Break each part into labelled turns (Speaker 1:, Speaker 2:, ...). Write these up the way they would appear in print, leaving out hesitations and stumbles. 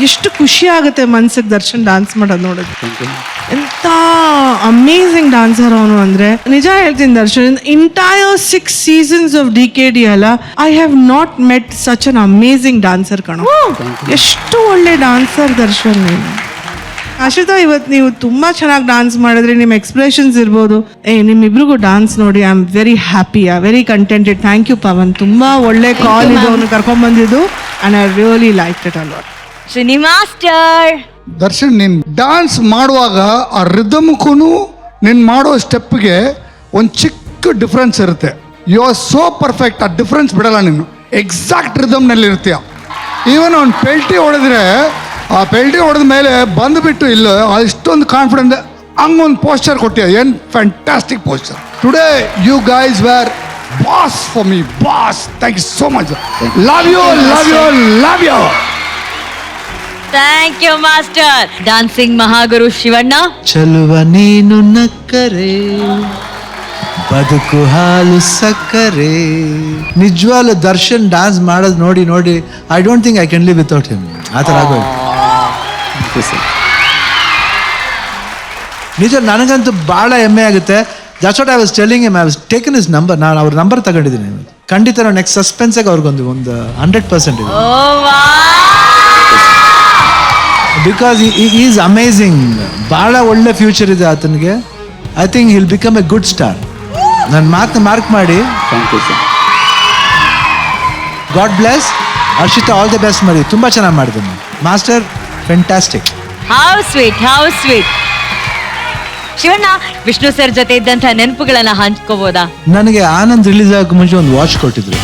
Speaker 1: ಎಷ್ಟು ಖುಷಿ ಆಗುತ್ತೆ ಮನ್ಸಿಗೆ ದರ್ಶನ್ ಡಾನ್ಸ್ ಮಾಡೋದು ನೋಡೋದು. ಎಂತ ಅಮೇಝಿಂಗ್ ಡಾನ್ಸರ್ ಅವನು ಅಂದ್ರೆ. ನಿಜ ಹೇಳ್ತೀನಿ Darshan, entire 6 seasons of DKD ಅಲ್ಲ, I have not met such an amazing dancer ಕಣೋ. ಎಷ್ಟು ಒಳ್ಳೆ ಡಾನ್ಸರ್ ದರ್ಶನ್ ನೀನು. ಆಶ್ರಿತಾ, ಇವತ್ತು ನೀವು ತುಂಬಾ ಚೆನ್ನಾಗಿ ಡಾನ್ಸ್ ಮಾಡಿದ್ರಿ. ನಿಮ್ಮ ಎಕ್ಸ್ಪ್ರೆಷನ್ಸ್ ಇರ್ಬೋದು, ನಿಮ್ಮಿಬ್ರಿಗೂ ಡಾನ್ಸ್ ನೋಡಿ I am very happy, very contented. Thank you Pavan, ತುಂಬಾ ಒಳ್ಳೆ ಕಾಲ್ ಇದು ಅವನು ಕರ್ಕೊಂಡ್ ಬಂದಿದ್ದು and I really like it a lot.
Speaker 2: Srini master,
Speaker 3: Darshan, ನೀನು ಡಾನ್ಸ್ ಮಾಡುವಾಗ ಆ ರಿದಮ್ಗೂ ನೀನು ಮಾಡೋ ಸ್ಟೆಪ್ಗೆ ಒಂದು ಚಿಕ್ಕ ಡಿಫ್ರೆನ್ಸ್ ಇರುತ್ತೆ. You are so perfect. ಆ ಡಿಫ್ರೆನ್ಸ್ ಬಿಡಲ್ಲ ನೀನು, ಎಕ್ಸಾಕ್ಟ್ ರಿದಮ್ನಲ್ಲಿ ಇರ್ತೀಯ. ಈವನ್ ಅವ್ನು ಪೆಲ್ಟಿ ಹೊಡೆದ್ರೆ ಆ ಪೆಲ್ಟಿ ಹೊಡೆದ ಮೇಲೆ ಬಂದುಬಿಟ್ಟು ಇಲ್ಲ ಇಷ್ಟೊಂದು ಕಾನ್ಫಿಡೆಂಟ್ ಹಂಗೊಂದು ಪೋಸ್ಚರ್ ಕೊಟ್ಟಿಯ. ಏನು fantastic posture. Today you guys were boss for me, boss. Thank you so much. Love you, love you, love you.
Speaker 2: Thank you master. Dancing Mahaguru Shivanna.
Speaker 4: ಚಲುವ ನೀನು ನಕ್ಕರೆ ಬದುಕು ಹಾಲು ಸಕ್ಕರೆ. ನಿಜವಾಗ್ಲೂ ದರ್ಶನ್ ಡಾನ್ಸ್ ಮಾಡೋದು ನೋಡಿ ನೋಡಿ I don't think I can live without him. ಆ ಥರ ಆಗೋದು ನಿಜ. ನನಗಂತೂ ಭಾಳ ಹೆಮ್ಮೆ ಆಗುತ್ತೆ. That's what I was telling him. I was taken his number. ನಾನು ಅವ್ರ ನಂಬರ್ ತಗೊಂಡಿದ್ದೀನಿ. ಖಂಡಿತ ನಾವು ನೆಕ್ಸ್ಟ್ ಸಸ್ಪೆನ್ಸಾಗಿ ಅವ್ರಿಗೊಂದು 100% ಇದೆ. Because is amazing. ಭಾಳ ಒಳ್ಳೆ ಫ್ಯೂಚರ್ ಇದೆ ಆತನಿಗೆ. I think hill become A good star. ನನ್ನ ಮಾತನ್ನ ಮಾರ್ಕ್ ಮಾಡಿ. God bless. Harshita, all the best ಮಾಡಿ. ತುಂಬ ಚೆನ್ನಾಗಿ ಮಾಡಿದ್ದೀನಿ master. Fantastic.
Speaker 2: How sweet, how sweet. Shivanna, Vishnu sir ಜೊತೆ ಇದ್ದಂತ ನೆನಪುಗಳನ್ನ ಹಂಚ್ಕೋಬೋದಾ?
Speaker 4: ನನಗೆ ಆನಂದ್ ರಿಲೀಸ್ ಆಗಕ್ಕೆ ಮುಂಚೆ ಒಂದು ವಾಚ್ ಕೊಟ್ಟಿದ್ರು.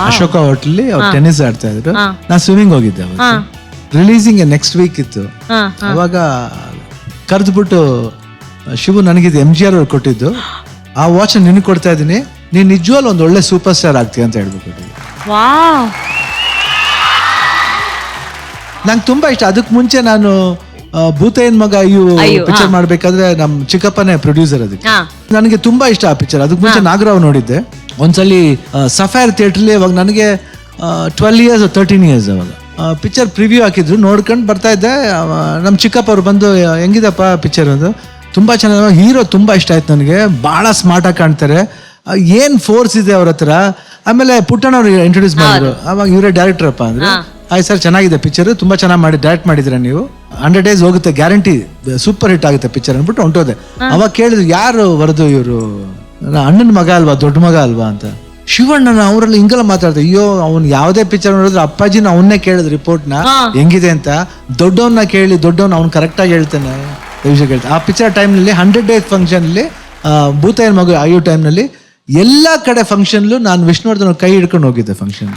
Speaker 4: ಅಶೋಕ ಹೋಟೆಲ್ ಅವ್ರು ಟೆನ್ನಿಸ್ ಆಡ್ತಾ ಇದ್ರು. ನಾನು ಸ್ವಿಮ್ಮಿಂಗ್ ಹೋಗಿದ್ದೆ. ರಿಲೀಸಿಂಗ್ ನೆಕ್ಸ್ಟ್ ವೀಕ್ ಇತ್ತು. ಅವಾಗ ಕರೆದ್ಬಿಟ್ಟು ಶಿವು, ನನಗಿದು MGR ಅವ್ರು ಕೊಟ್ಟಿದ್ದು, ಆ ವಾಚ್ ನಿನಗೆ ಕೊಡ್ತಾ ಇದ್ದೀನಿ, ನೀನು ನಿಜವಾಗ್ಲೂ ಒಂದು ಒಳ್ಳೆ ಸೂಪರ್ ಸ್ಟಾರ್ ಆಗ್ತೀಯ ಅಂತ ಹೇಳ್ಬಿಟ್ಟು. ನಂಗೆ ತುಂಬಾ ಇಷ್ಟ. ಅದಕ್ಕೆ ಮುಂಚೆ ನಾನು ಭೂತಯ್ಯನ ಮಗ ಪಿಕ್ಚರ್ ಮಾಡ್ಬೇಕಾದ್ರೆ ನಮ್ಮ ಚಿಕ್ಕಪ್ಪನೇ ಪ್ರೊಡ್ಯೂಸರ್. ಅದಕ್ಕೆ ನನಗೆ ತುಂಬಾ ಇಷ್ಟ ಆ ಪಿಕ್ಚರ್. ಅದಕ್ಕೆ ಮುಂಚೆ ನಾಗರಾವ್ ನೋಡಿದ್ದೆ ಒಂದ್ಸಲಿ ಸಫೈರ್ ಥಿಯೇಟ್ರಲ್ಲಿ. ಅವಾಗ ನನಗೆ 12 years or 13 years. ಅವಾಗ ಪಿಕ್ಚರ್ ಪ್ರಿವ್ಯೂ ಹಾಕಿದ್ರು, ನೋಡ್ಕೊಂಡು ಬರ್ತಾ ಇದ್ದೆ. ನಮ್ಮ ಚಿಕ್ಕಪ್ಪ ಅವ್ರು ಬಂದು, ಹೆಂಗಿದಪ್ಪ ಪಿಕ್ಚರ್ ಅದು? ತುಂಬ ಚೆನ್ನಾಗಿ, ಹೀರೋ ತುಂಬ ಇಷ್ಟ ಆಯ್ತು ನನಗೆ. ಭಾಳ ಸ್ಮಾರ್ಟಾಗಿ ಕಾಣ್ತಾರೆ, ಏನು ಫೋರ್ಸ್ ಇದೆ ಅವ್ರ ಹತ್ರ. ಆಮೇಲೆ ಪುಟ್ಟಣ್ಣ ಅವ್ರಿಗೆ ಇಂಟ್ರೊಡ್ಯೂಸ್ ಮಾಡಿದ್ರು. ಅವಾಗ ಇವರೇ ಡೈರೆಕ್ಟರ್ ಅಪ್ಪ ಅಂದ್ರೆ, ಆಯ್ತು ಸರ್, ಚೆನ್ನಾಗಿದೆ ಪಿಕ್ಚರ್, ತುಂಬ ಚೆನ್ನಾಗಿ ಮಾಡಿ ಡೈರೆಕ್ಟ್ ಮಾಡಿದ್ರೆ ನೀವು, 100 days ಹೋಗುತ್ತೆ ಗ್ಯಾರಂಟಿ, ಸೂಪರ್ ಹಿಟ್ ಆಗುತ್ತೆ ಪಿಕ್ಚರ್ ಅಂದ್ಬಿಟ್ಟು ಹೊಂಟೋದೆ. ಅವಾಗ ಕೇಳಿದ್ರು, ಯಾರು ಬರೆದು? ಇವರು ಅಣ್ಣನ ಮಗ ಅಲ್ವಾ, ದೊಡ್ಡ ಮಗ ಅಲ್ವಾ ಅಂತ. ಶಿವಣ್ಣನ ಅವರಲ್ಲಿ ಹಿಂಗೆಲ್ಲ ಮಾತಾಡ್ತಾರೆ. ಅಯ್ಯೋ, ಅವ್ನು ಯಾವುದೇ ಪಿಕ್ಚರ್ ನೋಡಿದ್ರೆ ಅಪ್ಪಾಜಿನ ಅವನ್ನೇ ಕೇಳಿದ್ರು ರಿಪೋರ್ಟ್ನ ಹೆಂಗಿದೆ ಅಂತ. ದೊಡ್ಡವನ್ನ ಕೇಳಿ, ದೊಡ್ಡವನ್ನ ಅವ್ನು ಕರೆಕ್ಟಾಗಿ ಹೇಳ್ತಾನೆ, ವಿಷಯ ಹೇಳ್ತಾನೆ. ಆ ಪಿಕ್ಚರ್ ಟೈಮ್ನಲ್ಲಿ 100 days ಫಂಕ್ಷನಲ್ಲಿ, ಭೂತಯ್ಯನ ಮಗು ಅಯ್ಯೋ ಟೈಮ್ನಲ್ಲಿ ಎಲ್ಲ ಕಡೆ ಫಂಕ್ಷನ್ಲು ನಾನು ವಿಷ್ಣುವರ್ಧನ್ ಕೈ ಹಿಡ್ಕೊಂಡು ಹೋಗಿದ್ದೆ ಫಂಕ್ಷನ್.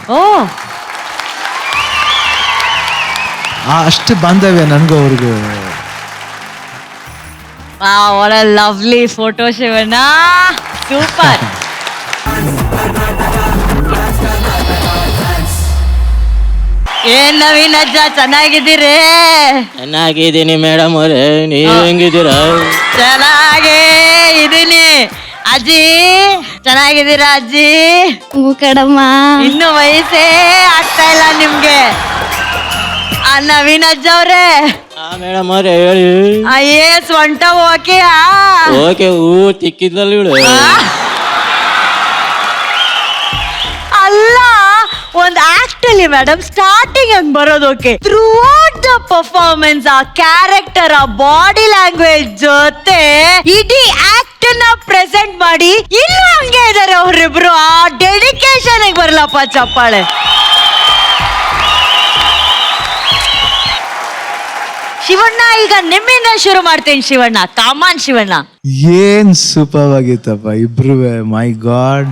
Speaker 4: ಅಷ್ಟು ಬಾಂಧವ್ಯ ನನಗೂ ಅವ್ರಿಗೂ.
Speaker 2: What a lovely photo Shivanna, super. ಏನ್ ನವೀನ್ ಅಜ್ಜ, ಚೆನ್ನಾಗಿದ್ದೀರಿ?
Speaker 5: ಚೆನ್ನಾಗಿದ್ದೀನಿ ಮೇಡಮ್ ಅವರೇ, ನೀವು ಹೆಂಗಿದ್ದೀರಾ?
Speaker 2: ಚೆನ್ನಾಗೇ ಇದೀನಿ. ಅಜ್ಜಿ ಚೆನ್ನಾಗಿದ್ದೀರಾ? ಅಜ್ಜಿ
Speaker 6: ಕಡಮ್ಮ,
Speaker 2: ಇನ್ನು ವಯಸ್ಸೇ ಆಗ್ತಾ ಇಲ್ಲ ನಿಮ್ಗೆ. ನವೀನ್ ಅಜ್ಜ ಅವ್ರೆ.
Speaker 5: ಮೇಡಮ್ ಅವರೇ ಹೇಳಿ.
Speaker 2: ಸೊಂಟ ಓಕೆ?
Speaker 5: ಓಕೆ, ತಿಕ್ಕಿದ್ಲಲ್ಲ ಇವಳು.
Speaker 2: ಅಲ್ಲ, ಒಂದು ಆಕ್ಟ್ ಅಲ್ಲಿ ಮೇಡಮ್ ಸ್ಟಾರ್ಟಿಂಗ್ ಹಂಗ್ ಬರೋದು okay, through out the performance ಆ ಕ್ಯಾರೆಕ್ಟರ್, ಆ ಬಾಡಿ ಲ್ಯಾಂಗ್ವೇಜ್ ಜೊತೆ ಇಡೀ ಆಕ್ಟ್ ನ ಪ್ರೆಸೆಂಟ್ ಮಾಡಿ ಇಲ್ಲೂ ಹಂಗೆ ಇದಾರೆ ಅವ್ರಿಬ್ರು. ಆ ಡೆಡಿಕೇಶನ್ ಬರಲಪ್ಪ ಚಪ್ಪಾಳೆ. ಶಿವಣ್ಣ, ಈಗ ನಿಮ್ಮಿಂದ ಶುರು ಮಾಡ್ತೇನೆ. ಶಿವಣ್ಣ, ಕಾಮನ್ ಶಿವಣ್ಣ.
Speaker 4: ಏನ್ ಸೂಪರ್ ಆಗಿತ್ತಪ್ಪ ಇಬ್ರು. ಮೈ ಗಾಡ್,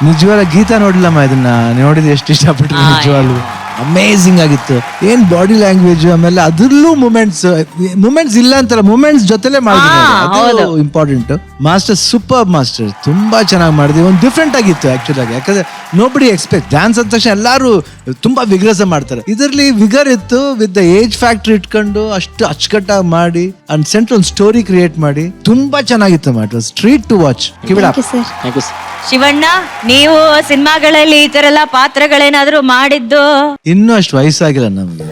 Speaker 4: ನಿಜವಾದ ಗೀತಾ ನೋಡಿಲ್ಲಮ್ಮ, ಇದನ್ನ ನೋಡಿದ್ರೆ ಎಷ್ಟು ಇಷ್ಟಪಟ್ಟು. ನಿಜವಾಗ್ಲು ಅಮೇಝಿಂಗ್ ಆಗಿತ್ತು. ಏನ್ ಬಾಡಿ ಲ್ಯಾಂಗ್ವೇಜ್, ಆಮೇಲೆ ಅದ್ರಲ್ಲೂ ಮೂಮೆಂಟ್ಸ್ ಇಲ್ಲ ಅಂತಲ್ಲ, ಮೂಮೆಂಟ್ಸ್ ಜೊತೆಲೆ ಮಾಡಿದ್ರು, ಇಂಪಾರ್ಟೆಂಟ್. ಮಾಸ್ಟರ್ ಸೂಪರ್ ಮಾಸ್ಟರ್, ತುಂಬಾ ಚೆನ್ನಾಗಿ ಮಾಡಿದ್ವಿ. ಒಂದು ಡಿಫ್ರೆಂಟ್ ಆಗಿತ್ತು ಆಕ್ಚುಲ್ ಆಗಿ, ಯಾಕಂದ್ರೆ ನೋಬಡಿ ಎಕ್ಸ್ಪೆಕ್ಟ್ ಡ್ಯಾನ್ಸ್ ಅಂದ ತಕ್ಷಣ ಎಲ್ಲರೂ ತುಂಬಾ ವಿಗ್ರಸ ಮಾಡ್ತಾರೆ. ಇದರಲ್ಲಿ ವಿಗರ್ ಇತ್ತು, ವಿತ್ ದ ಏಜ್ ಫ್ಯಾಕ್ಟರ್ ಇಟ್ಕೊಂಡು ಅಷ್ಟು ಅಚ್ಚುಕಟ್ಟಾಗಿ ಮಾಡಿ ಅಂಡ್ ಸೆಂಟ್ರಲ್ ಸ್ಟೋರಿ ಕ್ರಿಯೇಟ್ ಮಾಡಿ ತುಂಬಾ ಚೆನ್ನಾಗಿತ್ತು ಮಾಡಿ. Street to watch.
Speaker 5: Thank you sir.
Speaker 2: Shivanna, ನೀವು ಸಿನಿಮಾಗಳಲ್ಲಿ ಈ ತರ ಎಲ್ಲ ಪಾತ್ರಗಳೇನಾದ್ರೂ ಮಾಡಿದ್ದು?
Speaker 4: ಇನ್ನೂ ಅಷ್ಟು ವಯಸ್ಸಾಗಿಲ್ಲ ನಮ್ಗೆ.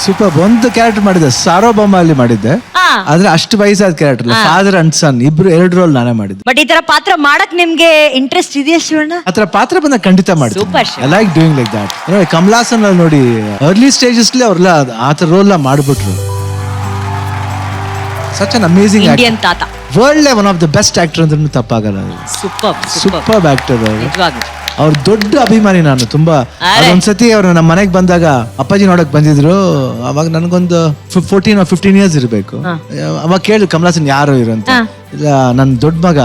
Speaker 4: ಸೂಪರ್. ಒಂದು ಕ್ಯಾರೆಕ್ಟರ್ ಮಾಡಿದ್ದೆ, ಸಾರ್ವಭೌಮ ಅಲ್ಲಿ ಮಾಡಿದ್ದೆ, ಆದ್ರೆ ಅಷ್ಟು ವಯಸ್ಸಾದ ಕ್ಯಾರೆಕ್ಟರ್, ಫಾದರ್ ಅಂಡ್ ಸನ್ ಇಬ್ರು 2 ರೋಲ್ ನಾನೇ ಮಾಡಿದ್ದೆ.
Speaker 2: ಬಟ್ ಈ ತರ ಪಾತ್ರ ಮಾಡಕ್ ನಿಮ್ಗೆ ಇಂಟ್ರೆಸ್ಟ್ ಇದೆಯಾ ಶಿವಣ್ಣ?
Speaker 4: ಆತರ ಪಾತ್ರ ಬಂದಾಗ ಖಂಡಿತ ಮಾಡ್ತೀನಿ.
Speaker 2: Super, Shiva.
Speaker 4: I like doing like that. ನೋಡಿ ಕಮಲಾಸನ್ ಅಲ್ಲಿ ನೋಡಿ, ಅರ್ಲಿ ಸ್ಟೇಜಸ್ಲಿ ಅವ್ರೆಲ್ಲ ಆತರ ರೋಲ್ ಮಾಡ್ಬಿಟ್ರು. ಸಚ್ ಅನ್ ಅಮೇಸಿಂಗ್
Speaker 2: ಇಂಡಿಯನ್ ತಾತ,
Speaker 4: world one of the best actor ಅಂದ್ರೂ ತಪ್ಪಾಗಲ್ಲ. ಸೂಪರ್ ಆಕ್ಟರ್
Speaker 2: ನಿಜವಾಗ್ಲೂ.
Speaker 4: ಅವ್ರ ದೊಡ್ಡ ಅಭಿಮಾನಿ ನಾನು ತುಂಬಾ. ಒಂದ್ಸತಿ ಅವ್ರು ನಮ್ಮ ಮನೆಗೆ ಬಂದಾಗ ಅಪ್ಪಾಜಿ ನೋಡಕ್ ಬಂದಿದ್ರು. ಅವಾಗ ನನ್ಗೊಂದು 14 or 15 years ಇರ್ಬೇಕು. ಅವಾಗ ಕೇಳಿದ್ರು ಕಮಲಾಸನ್ ಯಾರು ಇರು ಅಂತ. ಇಲ್ಲ ನನ್ ದೊಡ್ಡ ಮಗ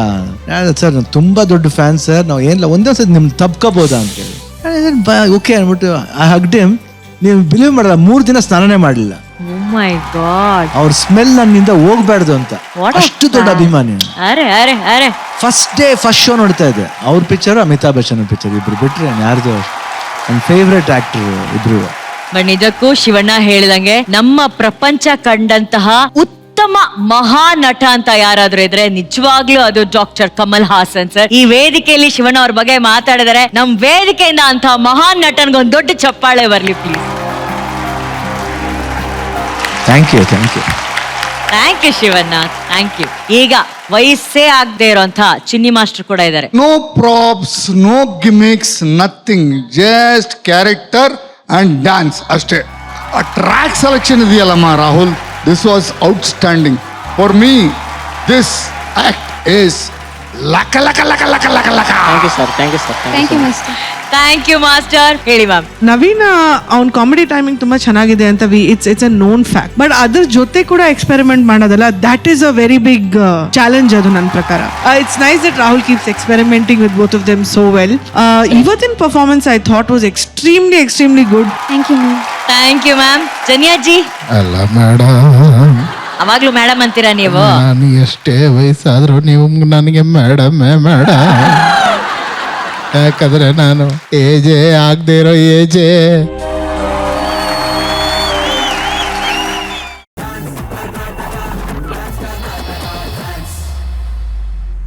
Speaker 4: ಸರ್, ನಾನು ತುಂಬಾ ದೊಡ್ಡ ಫ್ಯಾನ್ ಸರ್, ನಾವು ಏನಿಲ್ಲ ಒಂದೇ ಸತಿ ನಿಮ್ ತಪ್ಕೋಬೋದಾ ಅಂತ ಹೇಳಿ ಓಕೆ ಅನ್ಬಿಟ್ಟು ಐ ಹಗ್ಡ್ ಹಿಮ್. ನೀವು ಬಿಲೀವ್ ಮಾಡಲ್ಲ, 3 ದಿನ ಸ್ನಾನನೇ ಮಾಡ್ಲಿಲ್ಲ.
Speaker 2: Oh my God.
Speaker 4: ಅವ್ರ ಸ್ಮೆಲ್ ನನ್ನಿಂದ ಹೋಗ್ಬಾರ್ದು ಅಂತ, ಅಷ್ಟು ದೊಡ್ಡ ಅಭಿಮಾನಿ.
Speaker 2: ಅರೆ
Speaker 4: ಫಸ್ಟ್ ಶೋ ನೋಡ್ತಾ ಇದ್ದೆ. ಅವ್ರ ಪಿಕ್ಚರ್, ಅಮಿತಾಬ್ ಬಚ್ಚನ್ ಪಿಕ್ಚರ್, ಇಬ್ರು ಬಿಟ್ರೆ ಯಾರ್ದು ನನ್ನ ಫೇವ್ರೆಟ್ ಆಕ್ಟರ್ ಇಬ್ರು.
Speaker 2: ಬಟ್ ನಿಜಕ್ಕೂ ಶಿವಣ್ಣ ಹೇಳಿದಂಗೆ ನಮ್ಮ ಪ್ರಪಂಚ ಕಂಡಂತಹ ಉತ್ತಮ ಮಹಾನಟ ಅಂತ ಯಾರಾದ್ರೂ ಇದ್ರೆ ನಿಜವಾಗ್ಲೂ ಅದು ಡಾಕ್ಟರ್ ಕಮಲ್ ಹಾಸನ್ ಸರ್. ಈ ವೇದಿಕೆಯಲ್ಲಿ ಶಿವಣ್ಣ ಅವ್ರ ಬಗ್ಗೆ ಮಾತಾಡಿದರೆ ನಮ್ ವೇದಿಕೆಯಿಂದ ಅಂತ ಮಹಾನ್ ನಟನ್ಗೆ ಒಂದು ದೊಡ್ಡ ಚಪ್ಪಾಳೆ ಬರ್ಲಿ please.
Speaker 4: Thank you
Speaker 2: Shivanna, thank you. ಈಗ ವಯಸ್ಸೇ ಆಗದೆ ಇರೋಂಥ ಚಿನ್ನಿ ಮಾಸ್ಟರ್ ಕೂಡ ಇದ್ದಾರೆ.
Speaker 3: No props, no gimmicks, nothing, just character and dance ಅಷ್ಟೇ. ಆ ಟ್ರ್ಯಾಕ್ ಸೆಲೆಕ್ಷನ್ ಇದೆಯಲ್ಲಮ್ಮ Rahul, this was outstanding for me. This act is ಲಕ ಲಕ ಲಕ ಲಕ ಲಕ ಲಕ.
Speaker 5: Thank you sir.
Speaker 2: Thank you master. ಹೇಳಿ ಮ್ಯಾಮ್.
Speaker 1: ನವೀನ್ ಅವ್ನ ಕಾಮಿಡಿ ಟೈಮಿಂಗ್ ತುಂಬಾ ಚೆನ್ನಾಗಿದೆ ಅಂತ it's a known fact. But ಅದ್ರ ಜೊತೆ ಕೂಡ ಎಕ್ಸ್ಪೆರಿಮೆಂಟ್ ಮಾಡೋದಲ್ಲ, that is a very big challenge ಅದು ನನ್ನ ಪ್ರಕಾರ. It's nice that Rahul keeps experimenting with both of them so well. ಇವತ್ತಿನ performance I thought was extremely good.
Speaker 2: Thank you ma'am. ಜನಿಯಾಜಿ,
Speaker 6: ಅಲ್ಲ ಮೇಡಮ್,
Speaker 2: ಅವಾಗ್ಲೂ ಮೇಡಮ್ ಅಂತೀರಾ ನೀವು?
Speaker 6: ನಾನು ಎಷ್ಟೇ ವಯಸ್ಸಾದ್ರೂ ನೀವು ನನಗೆ ಮೇಡಮ್. ಯಾಕಂದ್ರೆ ನಾನು ಏಜೇ ಆಗದೆ ಇರೋ ಏಜೇ